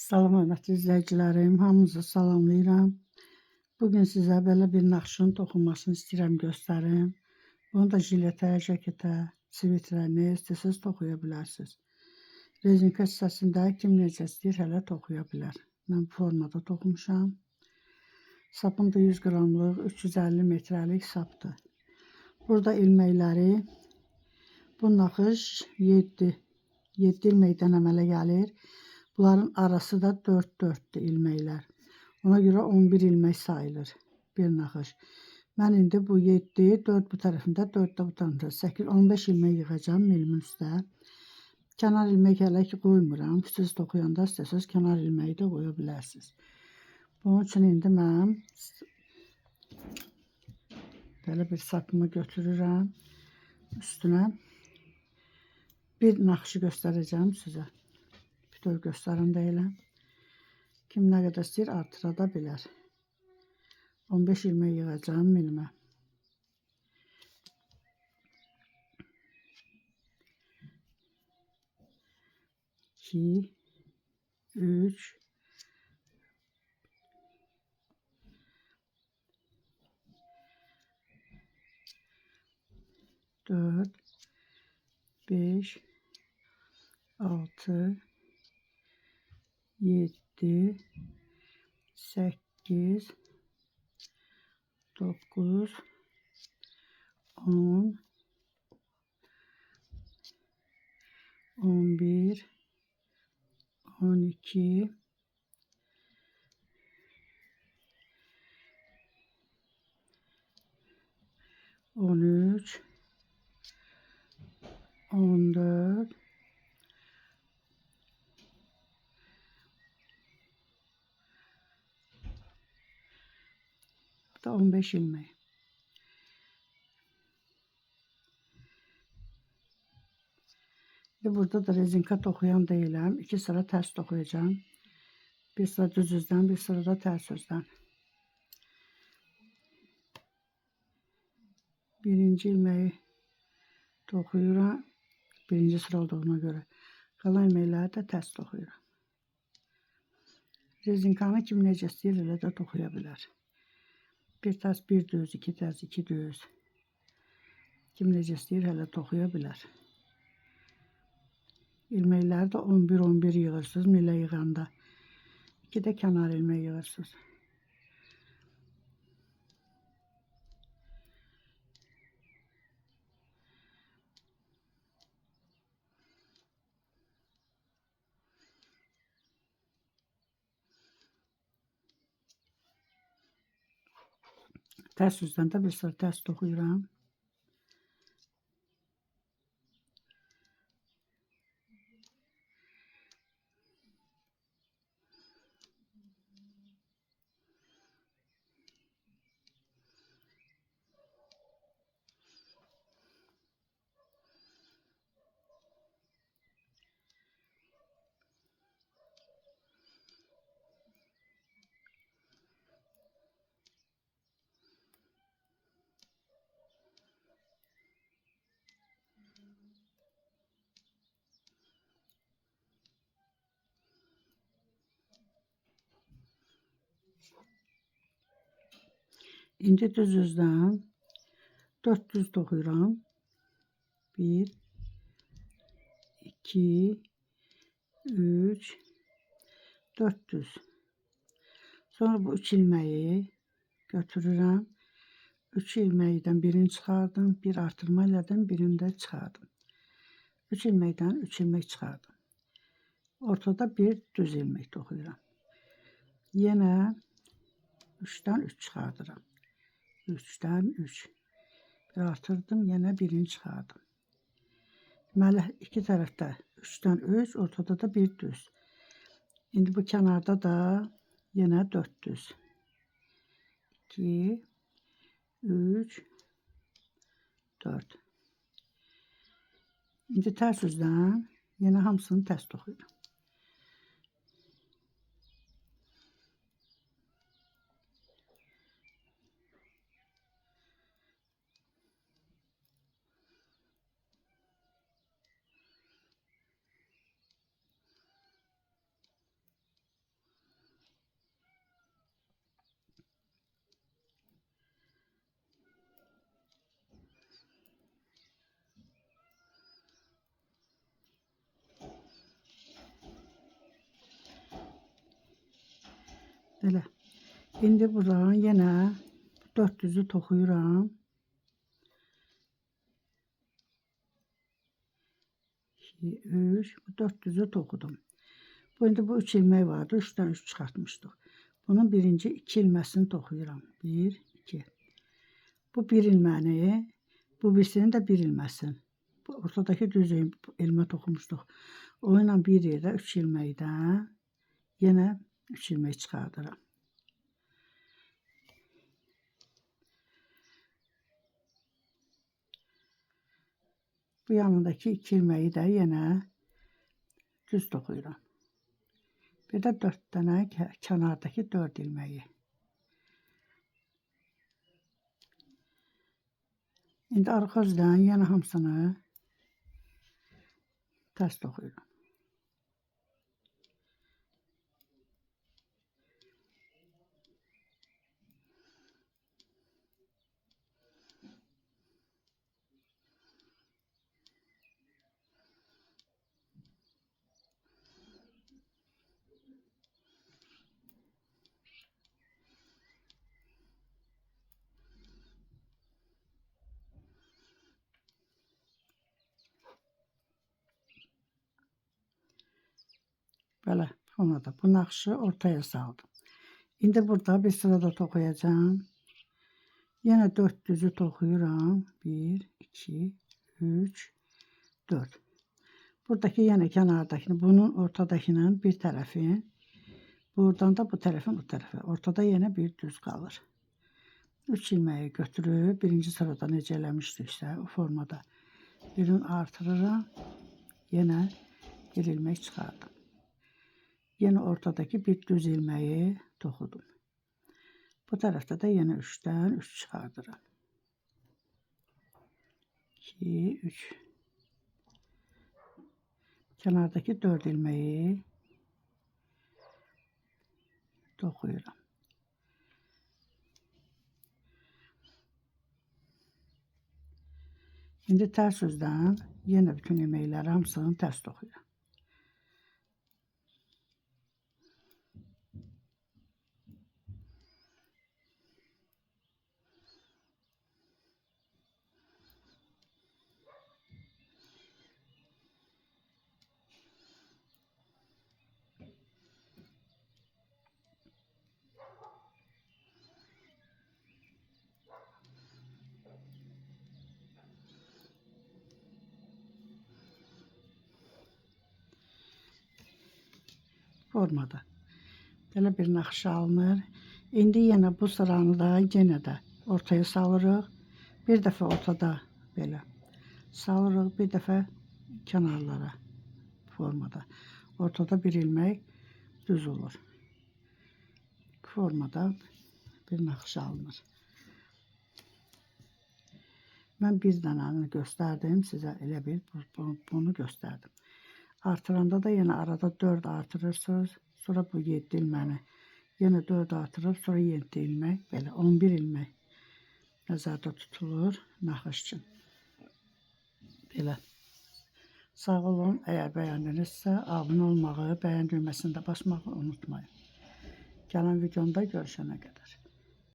Salam hörmətli izləyicilərim, hamınızı salamlayıram. Bugün sizə belə bir naxışın toxunmasını istəyirəm göstərim. Bunu da jiletə, jaketə, svitrə, nə istəsəz toxuya bilərsiniz. Rezinka hissəsində kim necə istəyir hələ toxuya bilər. Mən bu formada toxumuşam. Sapım da 100 qramlıq, 350 metrəlik sapdır. Burada ilməkləri, bu naxış 7 ilməkdən əmələ gəlir. Bunların arası da 4-4'dür ilməklər. Ona görə 11 ilmək sayılır bir naxış. Mən indi bu 7, 4 bu tərəfində, 4 də bu tərəfində, 8, 15 ilmək yığacam milimin üstə. Kənar ilmək hələ ki qoymuram. Siz toxuyanda istəsəz kənar ilməyi də qoya bilərsiniz. Bunun üçün indi mən belə bir sapımı götürürəm. Üstünə bir naxışı göstərəcəm sizə. Bütöv göstərim deyiləm. Kim nə qədər istəyir artıra da bilər. 15 ilmək yığacağım milimə. İki, 3, 4, 5, 6, 7, 8, 9, 10, 11, 12, 13, 14, 15 ilmək. Burada da rezinka toxuyan deyiləm. 2 sıra tərs toxuyacağım. Bir sıra düz üzdən, bir sıra da tərs üzdən. Birinci ilməyi toxuyuram. Birinci sıra olduğuna görə. Qalan ilməkləri də tərs toxuyuram. Rezinkanı kim necə istəyir elə də toxuya bilər. Bir tərs, bir düz, 2 tərs, 2 düz. Kim necə istəyir hələ toxuya bilər. İlməkləri də 11-11 yığırsınız milə yığanda. 2 də kənar ilmək yığırsınız. Tərs üzdən də bir sıra tərs toxuyuram. İndi düz üzdən 4 düz toxuyuram. 1, 2, 3, 4 düz. Sonra bu 3 ilməyi götürürəm. 3 ilməkdən birini çıxardım, bir artırma elədim, birini də çıxardım. 3 ilməkdən 3 ilmək çıxardım. Ortada bir düz ilmək toxuyuram. Yenə 3'dən 3 çıxardıram. 3'dən 3. Bir artırdım, yenə birini çıxardım. Deməli, iki tərəfdə 3'dən 3, ortada da bir düz. İndi bu kənarda da yenə 4 düz. 2, 3, 4. İndi tərs üzdən yenə hamısını tərs toxuyuram. Belə. İndi buradan yenə 4 düzü toxuyuram. 2, 3, 4 düzü toxudum. Bu 3 ilmək vardı. 3'dən 3 çıxartmışdıq. Bunun birinci 2 ilməsini toxuyuram. 1, 2. Bu 1 ilməni, bu birisinin də 1 ilməsin. Bu ortadakı düz ilmə toxumuşduq. O ilə bir yerdə 3 ilməkdən yenə 3 ilmək çıxardıram. Bu yanındakı 2 ilməyi də yenə düz toxuyuram. Bir də 4 dənə kənardakı 4 ilməyi. İndi arxa üzdən yenə hamısını tərs toxuyuram. Belə, ona da bu naxışı ortaya saldım. İndi burada bir sırada toxuyacağım. Yenə 4 düzü toxuyuram. 1, 2, 3, 4. Buradakı yenə kənardakını, bunun ortadakının bir tərəfin, buradan da bu tərəfin o tərəfə. Ortada yenə bir düz qalır. 3 ilməyi götürüb, birinci sırada necə eləmişdiksə, o formada birini artırıram. Yenə bir ilmək çıxardım. Yenə ortadakı bir düz ilməyi toxudum. Bu tərəfdə də yenə 3'dən 3 çıxardıram. 2, 3. Kənardakı 4 ilməyi toxuyuram. İndi tərs üzdən yenə bütün ilməkləri hamısını tərs toxuyuram. Formada. Belə bir naxış alınır. İndi yenə bu sıranı da yenə də ortaya salırıq. Bir dəfə ortada belə salırıq, bir dəfə kənarlara formada. Ortada bir ilmək düz olur. Formada bir naxış alınır. Mən bir dənəni göstərdim sizə, elə bir bunu göstərdim. Artıranda da yenə arada 4 artırırsınız. Sonra bu 7 ilməni yenə 4 artırıb, sonra 7 ilmək, belə 11 ilmək nəzərdə tutulur naxış üçün. Belə. Sağ olun. Əgər bəyəndinizsə, abunə olmağı, bəyən düyməsində basmağı unutmayın. Gələn videomda görüşənə qədər.